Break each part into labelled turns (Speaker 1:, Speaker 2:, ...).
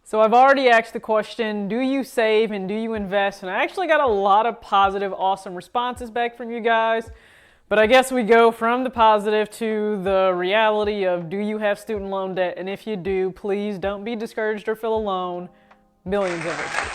Speaker 1: So I've already asked the question, do you save and do you invest? And I actually got a lot of positive, awesome responses back from you guys. But I guess we go from the positive to the reality of, do you have student loan debt? And if you do, please don't be discouraged or feel alone. Millions of us.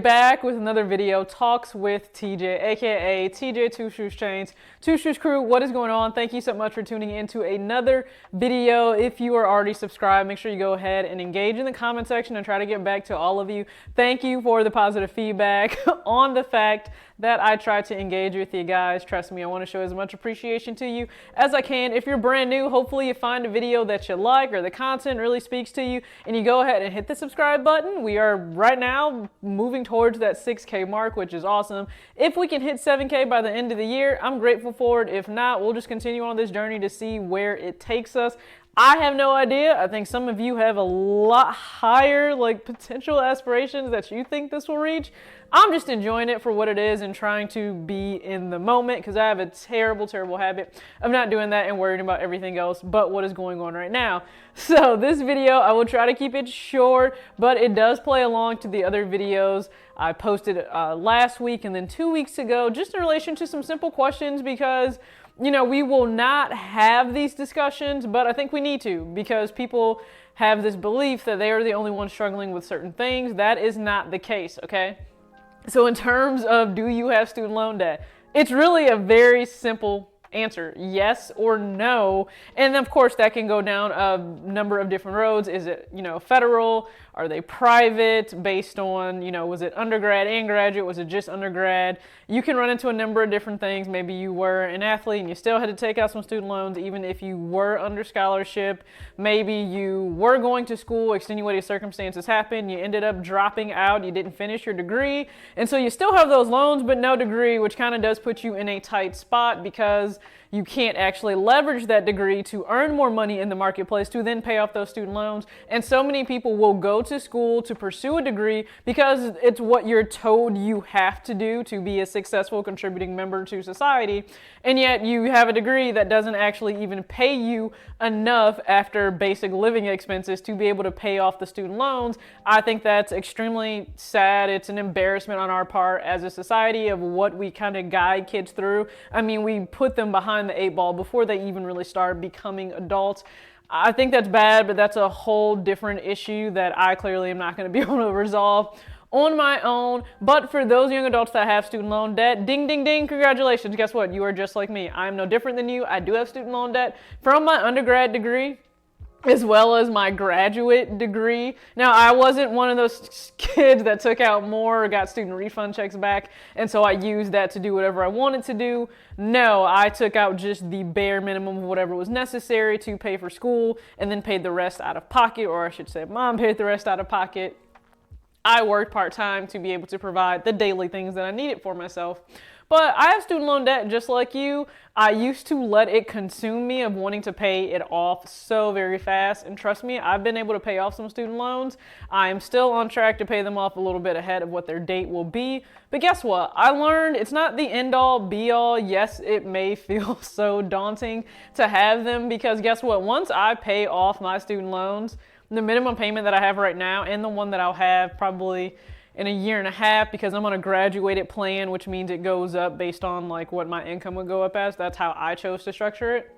Speaker 1: Back with another video, Talks with TJ, aka TJ Two Shoes Chains, Two Shoes Crew. What is going on? Thank you so much for tuning into another video. If you are already subscribed, make sure you go ahead and engage in the comment section and try to get back to all of you. Thank you for the positive feedback on the fact that I try to engage with you guys. Trust me, I want to show as much appreciation to you as I can. If you're brand new, hopefully you find a video that you like or the content really speaks to you and you go ahead and hit the subscribe button. We are right now moving towards that 6K mark, which is awesome. If we can hit 7K by the end of the year, I'm grateful for it. If not, we'll just continue on this journey to see where it takes us. I have no idea. I think some of you have a lot higher potential aspirations that you think this will reach. I'm just enjoying it for what it is and trying to be in the moment, because I have a terrible habit of not doing that and worrying about everything else but what is going on right now. So this video, I will try to keep it short, but it does play along to the other videos I posted last week and then 2 weeks ago, just in relation to some simple questions, because we will not have these discussions, but I think we need to, because people have this belief that they are the only ones struggling with certain things. That is not the case, okay? So in terms of, do you have student loan debt? It's really a very simple answer, yes or no. And of course that can go down a number of different roads. Is it, federal? Are they private based on, was it undergrad and graduate? Was it just undergrad? You can run into a number of different things. Maybe you were an athlete and you still had to take out some student loans, even if you were under scholarship. Maybe you were going to school, extenuating circumstances happened, you ended up dropping out, you didn't finish your degree, and so you still have those loans but no degree, which kind of does put you in a tight spot, because you can't actually leverage that degree to earn more money in the marketplace to then pay off those student loans. And so many people will go to school to pursue a degree because it's what you're told you have to do to be a successful contributing member to society. And yet you have a degree that doesn't actually even pay you enough after basic living expenses to be able to pay off the student loans. I think that's extremely sad. It's an embarrassment on our part as a society of what we kind of guide kids through. I mean, we put them behind the 8 ball before they even really start becoming adults. I think that's bad, but that's a whole different issue that I clearly am not going to be able to resolve on my own. But for those young adults that have student loan debt, ding, ding, ding, congratulations. Guess what? You are just like me. I'm no different than you. I do have student loan debt from my undergrad degree as well as my graduate degree. Now, I wasn't one of those kids that took out more or got student refund checks back, and so I used that to do whatever I wanted to do. No, I took out just the bare minimum of whatever was necessary to pay for school, and then paid the rest out of pocket, or I should say mom paid the rest out of pocket. I worked part-time to be able to provide the daily things that I needed for myself. But I have student loan debt just like you. I used to let it consume me of wanting to pay it off so very fast. And trust me, I've been able to pay off some student loans. I am still on track to pay them off a little bit ahead of what their date will be. But guess what? I learned it's not the end all be all. Yes, it may feel so daunting to have them, because guess what? Once I pay off my student loans, the minimum payment that I have right now and the one that I'll have probably in a year and a half, because I'm on a graduated plan, which means it goes up based on what my income would go up as. That's how I chose to structure it.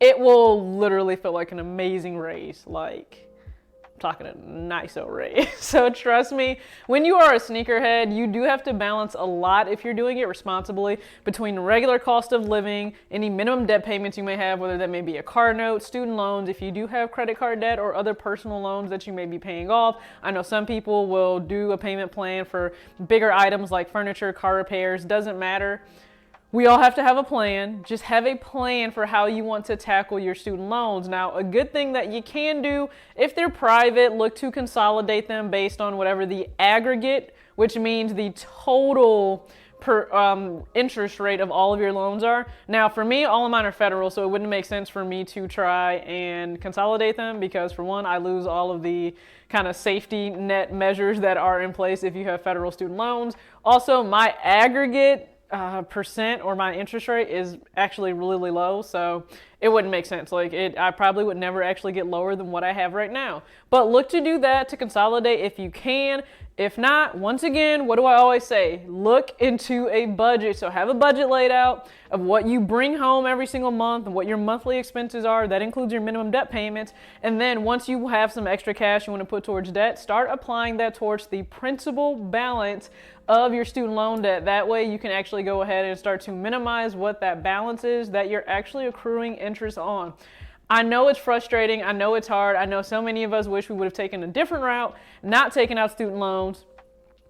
Speaker 1: It will literally feel like an amazing raise. I'm talking a nice old raise. So trust me, when you are a sneakerhead, you do have to balance a lot, if you're doing it responsibly, between regular cost of living, any minimum debt payments you may have, whether that may be a car note, student loans, if you do have credit card debt or other personal loans that you may be paying off. I know some people will do a payment plan for bigger items like furniture, car repairs, doesn't matter. We all have to have a plan. Just have a plan for how you want to tackle your student loans. Now, a good thing that you can do, if they're private, look to consolidate them based on whatever the aggregate, which means the total interest rate of all of your loans are. Now, for me, all of mine are federal, so it wouldn't make sense for me to try and consolidate them because, for one, I lose all of the kind of safety net measures that are in place if you have federal student loans. Also, my aggregate percent or my interest rate is actually really low, so it wouldn't make sense. Like I probably would never actually get lower than what I have right now. But look to do that to consolidate if you can. If not, once again, what do I always say? Look into a budget. So have a budget laid out of what you bring home every single month and what your monthly expenses are. That includes your minimum debt payments. And then once you have some extra cash you want to put towards debt, start applying that towards the principal balance of your student loan debt. That way you can actually go ahead and start to minimize what that balance is that you're actually accruing interest on. I know it's frustrating. I know it's hard. I know so many of us wish we would have taken a different route, not taken out student loans.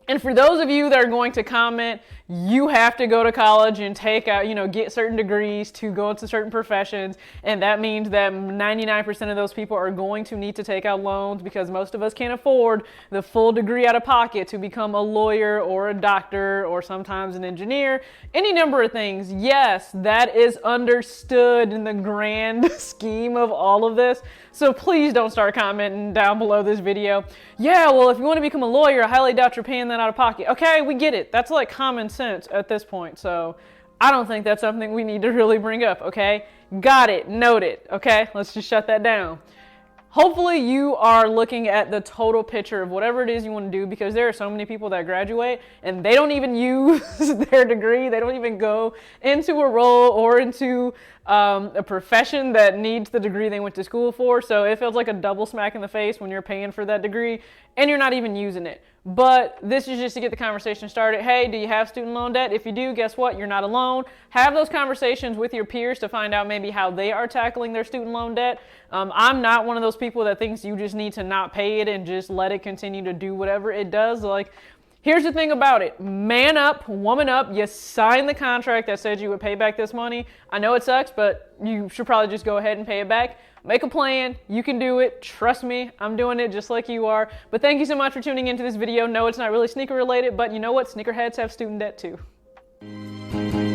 Speaker 1: And for those of you that are going to comment, you have to go to college and take out, get certain degrees to go into certain professions. And that means that 99% of those people are going to need to take out loans because most of us can't afford the full degree out of pocket to become a lawyer or a doctor or sometimes an engineer, any number of things. Yes, that is understood in the grand scheme of all of this. So please don't start commenting down below this video. Yeah, well, if you want to become a lawyer, I highly doubt you're paying that out of pocket. Okay, we get it. That's like common sense at this point. So I don't think that's something we need to really bring up, okay? Got it, noted, okay? Let's just shut that down. Hopefully you are looking at the total picture of whatever it is you want to do, because there are so many people that graduate and they don't even use their degree. They don't even go into a role or into a profession that needs the degree they went to school for. So it feels like a double smack in the face when you're paying for that degree and you're not even using it. But this is just to get the conversation started. Hey, do you have student loan debt? If you do, guess what? You're not alone. Have those conversations with your peers to find out maybe how they are tackling their student loan debt. I'm not one of those people that thinks you just need to not pay it and just let it continue to do whatever it does. Like, here's the thing about it. Man up, woman up. You signed the contract that said you would pay back this money. I know it sucks, but you should probably just go ahead and pay it back. Make a plan. You can do it. Trust me, I'm doing it just like you are. But thank you so much for tuning into this video. No, it's not really sneaker related, but you know what? Sneakerheads have student debt too.